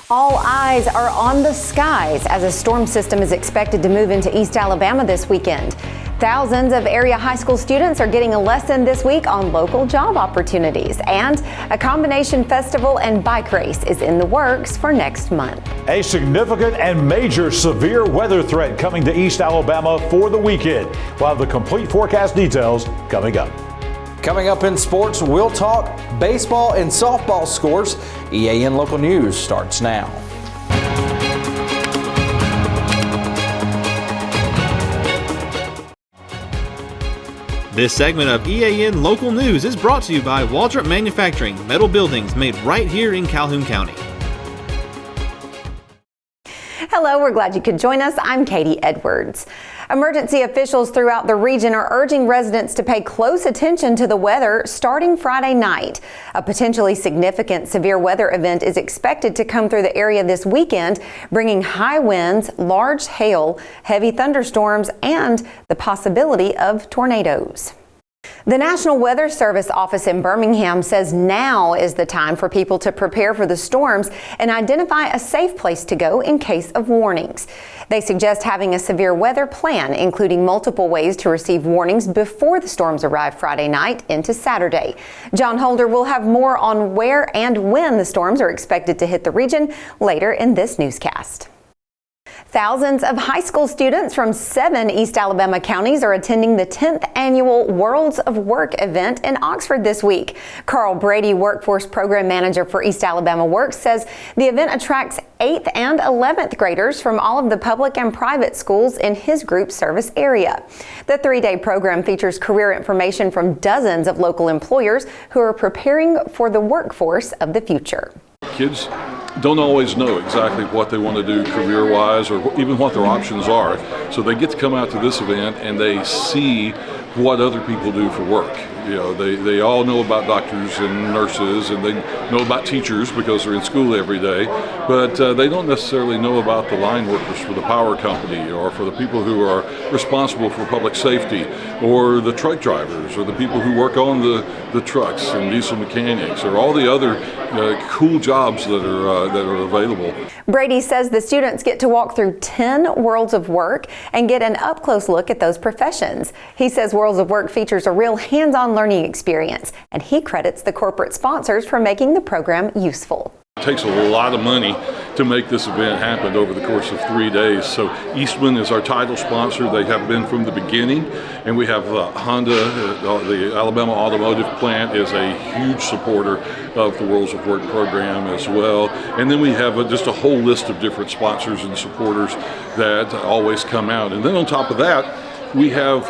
All eyes are on the skies as a storm system is expected to move into East Alabama this weekend. Thousands of area high school students are getting a lesson this week on local job opportunities, and a combination festival and bike race is in the works for next month. A significant and major severe weather threat coming to East Alabama for the weekend. We'll have the complete forecast details coming up. Coming up in sports, we'll talk baseball and softball scores. EAN Local News starts now. This segment of EAN Local News is brought to you by Waldrop Manufacturing, metal buildings made right here in Calhoun County. Hello, we're glad you could join us. I'm Katie Edwards. Emergency officials throughout the region are urging residents to pay close attention to the weather starting Friday night. A potentially significant severe weather event is expected to come through the area this weekend, bringing high winds, large hail, heavy thunderstorms, and the possibility of tornadoes. The National Weather Service office in Birmingham says now is the time for people to prepare for the storms and identify a safe place to go in case of warnings. They suggest having a severe weather plan, including multiple ways to receive warnings before the storms arrive Friday night into Saturday. John Holder will have more on where and when the storms are expected to hit the region later in this newscast. Thousands of high school students from 7 East Alabama counties are attending the 10th annual Worlds of Work event in Oxford this week. Carl Brady, Workforce Program Manager for East Alabama Works, says the event attracts 8th and 11th graders from all of the public and private schools in his group's service area. The 3-day program features career information from dozens of local employers who are preparing for the workforce of the future. Kids don't always know exactly what they want to do career-wise or even what their options are. So they get to come out to this event and they see what other people do for work. You know, they all know about doctors and nurses, and they know about teachers because they're in school every day, but they don't necessarily know about the line workers for the power company, or for the people who are responsible for public safety, or the truck drivers, or the people who work on the trucks and diesel mechanics, or all the other cool jobs that are available. Brady says the students get to walk through 10 Worlds of Work and get an up-close look at those professions. He says Worlds of Work features a real hands-on learning experience, and he credits the corporate sponsors for making the program useful. It takes a lot of money to make this event happen over the course of 3 days. So Eastman is our title sponsor. They have been from the beginning, and we have Honda, the Alabama Automotive Plant is a huge supporter of the Worlds of Work program as well. And then we have just a whole list of different sponsors and supporters that always come out. And then on top of that, we have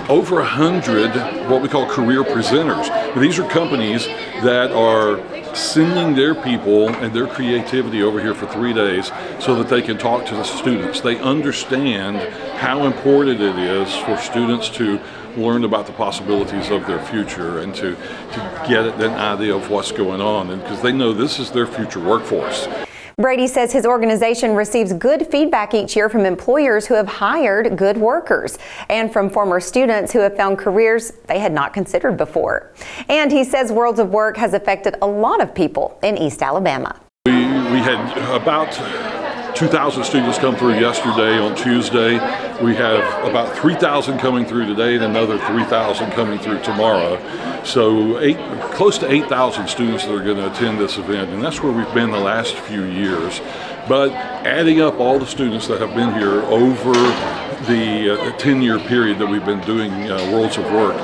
over 100 what we call career presenters. These are companies that are sending their people and their creativity over here for 3 days so that they can talk to the students. They understand how important it is for students to learn about the possibilities of their future and to get an idea of what's going on, and because they know this is their future workforce. Brady says his organization receives good feedback each year from employers who have hired good workers and from former students who have found careers they had not considered before. And he says Worlds of Work has affected a lot of people in East Alabama. We had about 2,000 students come through yesterday on Tuesday. We have about 3,000 coming through today and another 3,000 coming through tomorrow. So close to 8,000 students that are going to attend this event, and that's where we've been the last few years. But adding up all the students that have been here over the 10-year period that we've been doing Worlds of Work,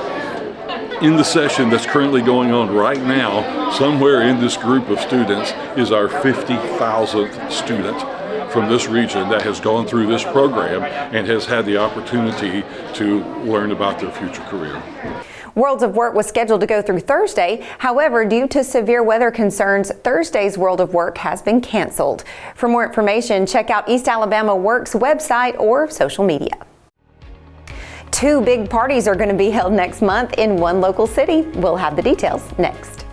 in the session that's currently going on right now, somewhere in this group of students is our 50,000th student from this region that has gone through this program and has had the opportunity to learn about their future career. Worlds of Work was scheduled to go through Thursday. However, due to severe weather concerns, Thursday's World of Work has been canceled. For more information, check out East Alabama Works website or social media. 2 big parties are going to be held next month in one local city. We'll have the details next.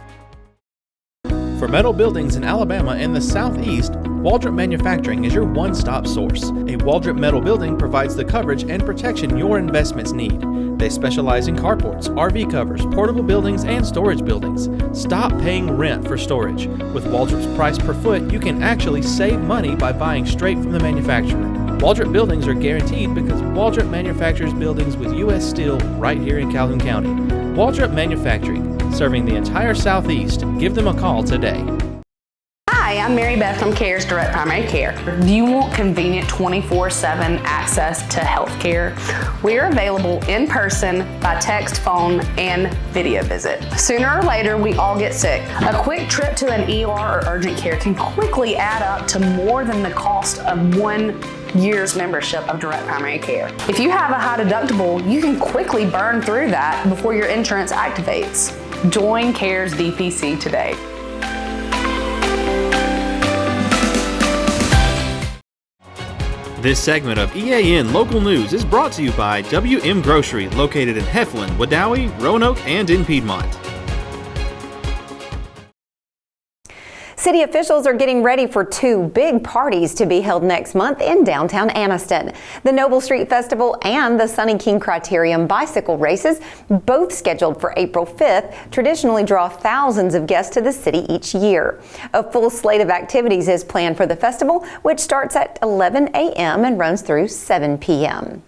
For metal buildings in Alabama and the Southeast, Waldrop Manufacturing is your one-stop source. A Waldrop metal building provides the coverage and protection your investments need. They specialize in carports, RV covers, portable buildings, and storage buildings. Stop paying rent for storage. With Waldrop's price per foot, you can actually save money by buying straight from the manufacturer. Waldrop buildings are guaranteed because Waldrop manufactures buildings with U.S. steel right here in Calhoun County. Waldrop Manufacturing, serving the entire Southeast. Give them a call today. Hi, I'm Mary Beth from CARES Direct Primary Care. Do you want convenient 24/7 access to health care? We are available in person, by text, phone, and video visit. Sooner or later, we all get sick. A quick trip to an ER or urgent care can quickly add up to more than the cost of 1 year's membership of Direct Primary Care. If you have a high deductible, you can quickly burn through that before your insurance activates. Join CARES DPC today. This segment of EAN Local News is brought to you by WM Grocery, located in Heflin, Wadowee, Roanoke, and in Piedmont. City officials are getting ready for two big parties to be held next month in downtown Anniston. The Noble Street Festival and the Sunny King Criterium bicycle races, both scheduled for April 5th, traditionally draw thousands of guests to the city each year. A full slate of activities is planned for the festival, which starts at 11 a.m. and runs through 7 p.m.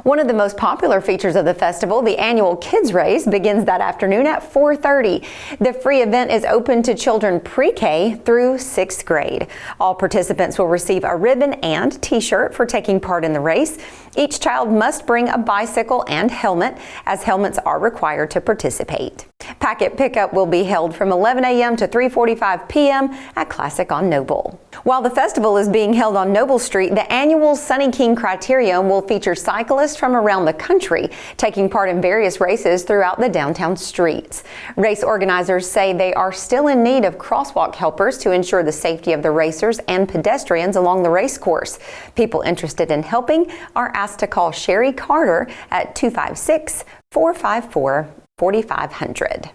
One of the most popular features of the festival, the annual Kids Race, begins that afternoon at 4:30. The free event is open to children pre-K through 6th grade. All participants will receive a ribbon and t-shirt for taking part in the race. Each child must bring a bicycle and helmet, as helmets are required to participate. Packet pickup will be held from 11 a.m. to 3:45 p.m. at Classic on Noble. While the festival is being held on Noble Street, the annual Sunny King Criterium will feature cyclists from around the country taking part in various races throughout the downtown streets. Race organizers say they are still in need of crosswalk helpers to ensure the safety of the racers and pedestrians along the race course. People interested in helping are asked to call Sherry Carter at 256-454-4500.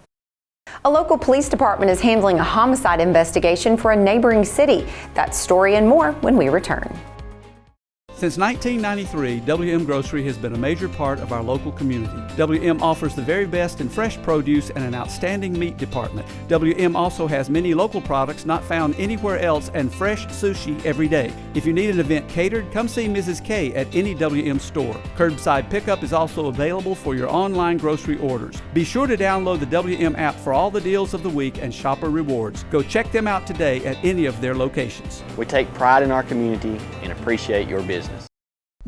A local police department is handling a homicide investigation for a neighboring city. That story and more when we return. Since 1993, WM Grocery has been a major part of our local community. WM offers the very best in fresh produce and an outstanding meat department. WM also has many local products not found anywhere else and fresh sushi every day. If you need an event catered, come see Mrs. K at any WM store. Curbside pickup is also available for your online grocery orders. Be sure to download the WM app for all the deals of the week and shopper rewards. Go check them out today at any of their locations. We take pride in our community and appreciate your business.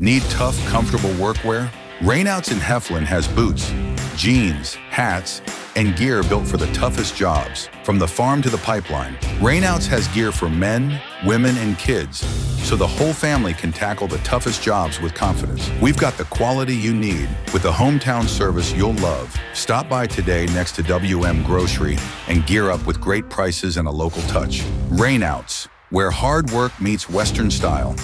Need tough, comfortable workwear? Rainouts in Heflin has boots, jeans, hats, and gear built for the toughest jobs. From the farm to the pipeline, Rainouts has gear for men, women, and kids, so the whole family can tackle the toughest jobs with confidence. We've got the quality you need with the hometown service you'll love. Stop by today next to WM Grocery and gear up with great prices and a local touch. Rainouts, where hard work meets Western style.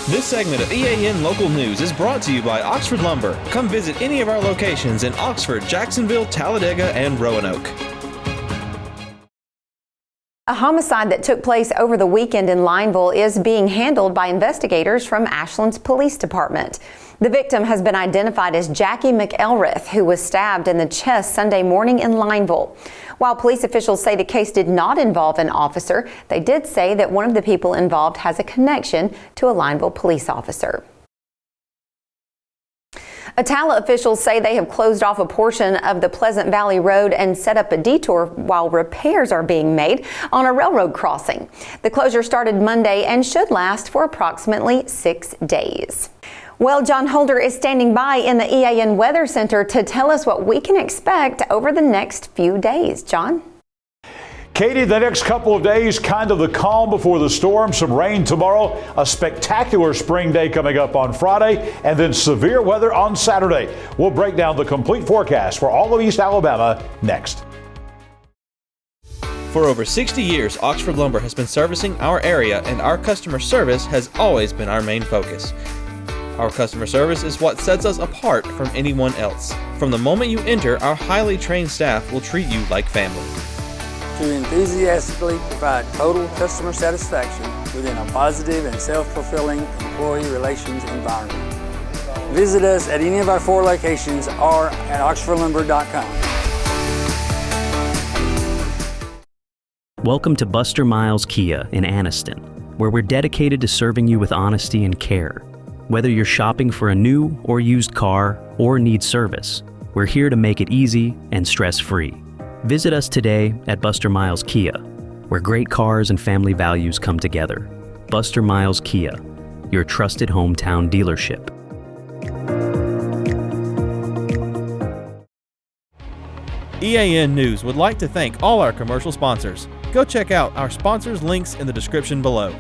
This segment of EAN Local News is brought to you by Oxford Lumber. Come visit any of our locations in Oxford, Jacksonville, Talladega, and Roanoke. A homicide that took place over the weekend in Lineville is being handled by investigators from Ashland's Police Department. The victim has been identified as Jackie McElrath, who was stabbed in the chest Sunday morning in Lineville. While police officials say the case did not involve an officer, they did say that one of the people involved has a connection to a Lineville police officer. Attala officials say they have closed off a portion of the Pleasant Valley Road and set up a detour while repairs are being made on a railroad crossing. The closure started Monday and should last for approximately 6 days. Well, John Holder is standing by in the EAN Weather Center to tell us what we can expect over the next few days. John? Katie, the next couple of days, kind of the calm before the storm, some rain tomorrow, a spectacular spring day coming up on Friday, and then severe weather on Saturday. We'll break down the complete forecast for all of East Alabama next. For over 60 years, Oxford Lumber has been servicing our area, and our customer service has always been our main focus. Our customer service is what sets us apart from anyone else. From the moment you enter, our highly trained staff will treat you like family. To enthusiastically provide total customer satisfaction within a positive and self-fulfilling employee relations environment. Visit us at any of our 4 locations or at oxfordlumber.com. Welcome to Buster Miles Kia in Anniston, where we're dedicated to serving you with honesty and care. Whether you're shopping for a new or used car or need service, we're here to make it easy and stress-free. Visit us today at Buster Miles Kia, where great cars and family values come together. Buster Miles Kia, your trusted hometown dealership. EAN News would like to thank all our commercial sponsors. Go check out our sponsors' links in the description below.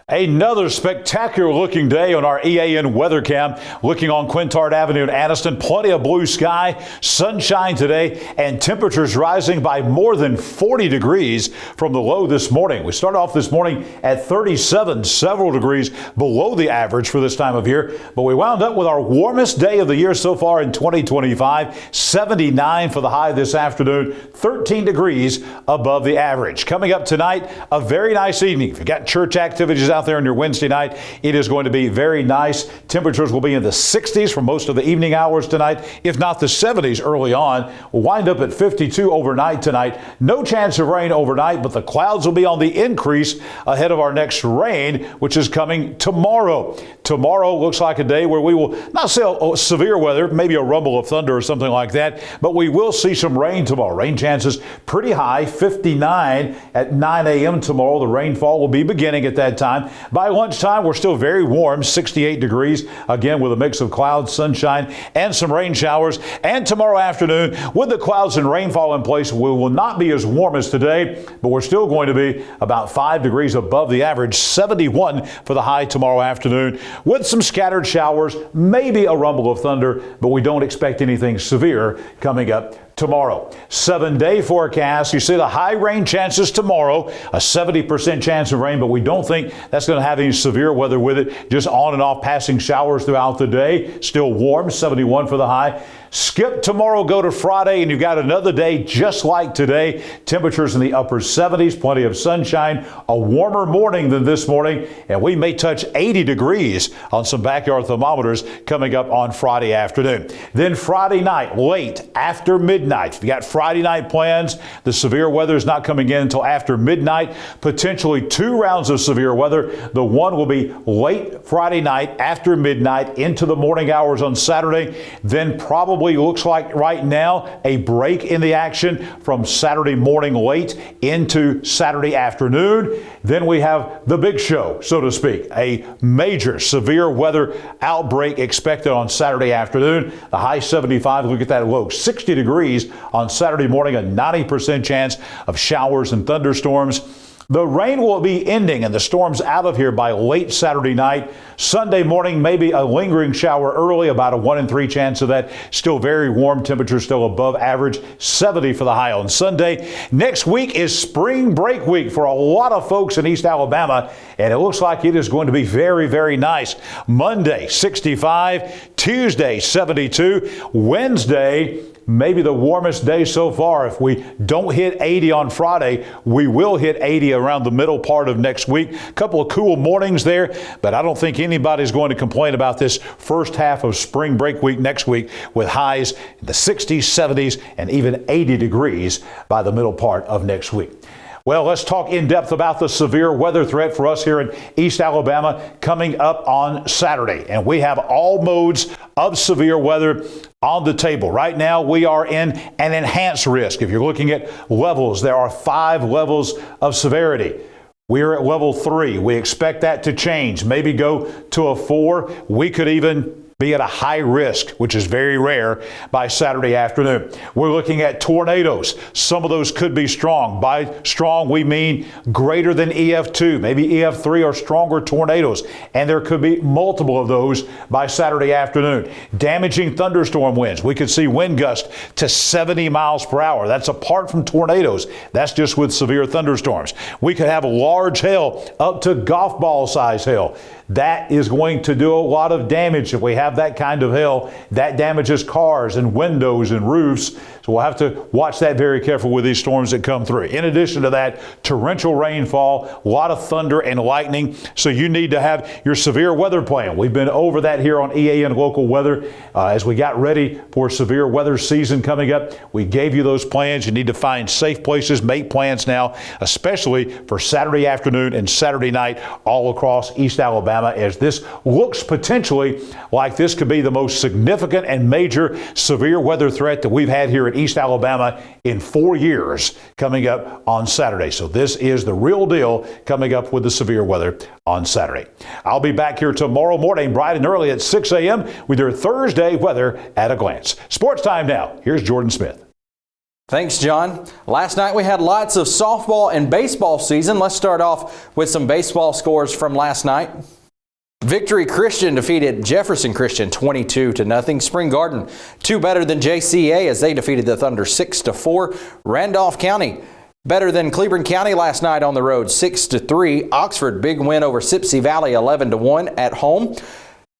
Another spectacular looking day on our EAN weather cam. Looking on Quintard Avenue in Anniston, plenty of blue sky, sunshine today, and temperatures rising by more than 40 degrees from the low this morning. We started off this morning at 37, several degrees below the average for this time of year, but we wound up with our warmest day of the year so far in 2025, 79 for the high this afternoon, 13 degrees above the average. Coming up tonight, a very nice evening. If you've got church activities out there on your Wednesday night, it is going to be very nice. Temperatures will be in the 60s for most of the evening hours tonight, if not the 70s early on. We'll wind up at 52 overnight tonight. No chance of rain overnight, but the clouds will be on the increase ahead of our next rain, which is coming tomorrow. Tomorrow looks like a day where we will not see severe weather, maybe a rumble of thunder or something like that, but we will see some rain tomorrow. Rain chances pretty high, 59 at 9 a.m. tomorrow. The rainfall will be beginning at that time. By lunchtime, we're still very warm, 68 degrees, again with a mix of clouds, sunshine, and some rain showers. And tomorrow afternoon, with the clouds and rainfall in place, we will not be as warm as today, but we're still going to be about 5 degrees above the average, 71 for the high tomorrow afternoon, with some scattered showers, maybe a rumble of thunder, but we don't expect anything severe coming up tomorrow. 7-day forecast. You see the high rain chances tomorrow, a 70% chance of rain, but we don't think that's going to have any severe weather with it. Just on and off passing showers throughout the day. Still warm, 71 for the high. Skip tomorrow, go to Friday, and you've got another day just like today. Temperatures in the upper 70s, plenty of sunshine, a warmer morning than this morning, and we may touch 80 degrees on some backyard thermometers coming up on Friday afternoon. Then Friday night, late after midnight. If you got Friday night plans, the severe weather is not coming in until after midnight. Potentially 2 rounds of severe weather. The one will be late Friday night after midnight into the morning hours on Saturday. Then probably looks like right now a break in the action from Saturday morning late into Saturday afternoon. Then we have the big show, so to speak, a major severe weather outbreak expected on Saturday afternoon. The high 75, look at that low 60 degrees on Saturday morning, a 90% chance of showers and thunderstorms. The rain will be ending and the storms out of here by late Saturday night. Sunday morning, maybe a lingering shower early, about a 1 in 3 chance of that. Still very warm, temperatures still above average, 70 for the high on Sunday. Next week is spring break week for a lot of folks in East Alabama, and it looks like it is going to be very, very nice. Monday, 65, Tuesday, 72, Wednesday, maybe the warmest day so far. If we don't hit 80 on Friday, we will hit 80 around the middle part of next week. A couple of cool mornings there, but I don't think anybody's going to complain about this first half of spring break week next week with highs in the 60s, 70s, and even 80 degrees by the middle part of next week. Well, let's talk in depth about the severe weather threat for us here in East Alabama coming up on Saturday. And we have all modes of severe weather on the table. Right now, we are in an enhanced risk. If you're looking at levels, there are 5 levels of severity. We're at level 3. We expect that to change, maybe go to a 4. We could even be at a high risk, which is very rare, by Saturday afternoon. We're looking at tornadoes. Some of those could be strong. By strong, we mean greater than EF2, maybe EF3 or stronger tornadoes. And there could be multiple of those by Saturday afternoon. Damaging thunderstorm winds. We could see wind gusts to 70 miles per hour. That's apart from tornadoes. That's just with severe thunderstorms. We could have large hail, up to golf ball size hail. That is going to do a lot of damage if we have that kind of hail. That damages cars and windows and roofs. So we'll have to watch that very careful with these storms that come through. In addition to that, torrential rainfall, a lot of thunder and lightning. So you need to have your severe weather plan. We've been over that here on EAN Local Weather as we got ready for severe weather season coming up. We gave you those plans. You need to find safe places, make plans now, especially for Saturday afternoon and Saturday night all across East Alabama, as this looks potentially like this could be the most significant and major severe weather threat that we've had here in East Alabama in 4 years coming up on Saturday. So this is the real deal coming up with the severe weather on Saturday. I'll be back here tomorrow morning bright and early at 6 a.m. with your Thursday weather at a glance. Sports time now. Here's Jordan Smith. Thanks, John. Last night we had lots of softball and baseball season. Let's start off with some baseball scores from last night. Victory Christian defeated Jefferson Christian 22-0. Spring Garden 2 better than JCA as they defeated the Thunder 6-4. Randolph County better than Cleburne County last night on the road 6-3. Oxford big win over Sipsey Valley 11-1 at home.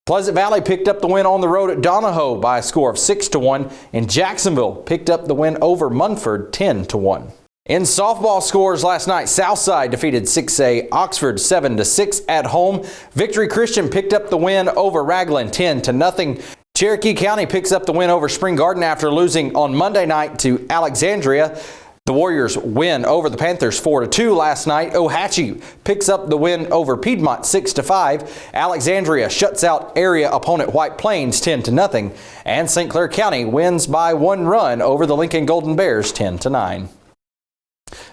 Pleasant Valley picked up the win on the road at Donahoe by a score of 6-1, and Jacksonville picked up the win over Munford 10-1. In softball scores last night, Southside defeated 6A Oxford 7-6 at home. Victory Christian picked up the win over Raglan 10-0. Cherokee County picks up the win over Spring Garden after losing on Monday night to Alexandria. The Warriors win over the Panthers 4-2 last night. Ohatchee picks up the win over Piedmont 6-5. Alexandria shuts out area opponent White Plains 10-0. And St. Clair County wins by 1 run over the Lincoln Golden Bears 10-9.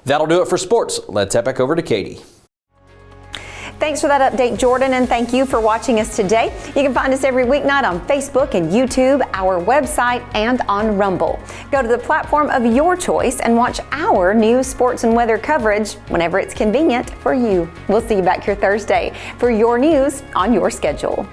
That'll do it for sports. Let's head back over to Katie. Thanks for that update, Jordan, and thank you for watching us today. You can find us every weeknight on Facebook and YouTube, our website, and on Rumble. Go to the platform of your choice and watch our news, sports, and weather coverage whenever it's convenient for you. We'll see you back here Thursday for your news on your schedule.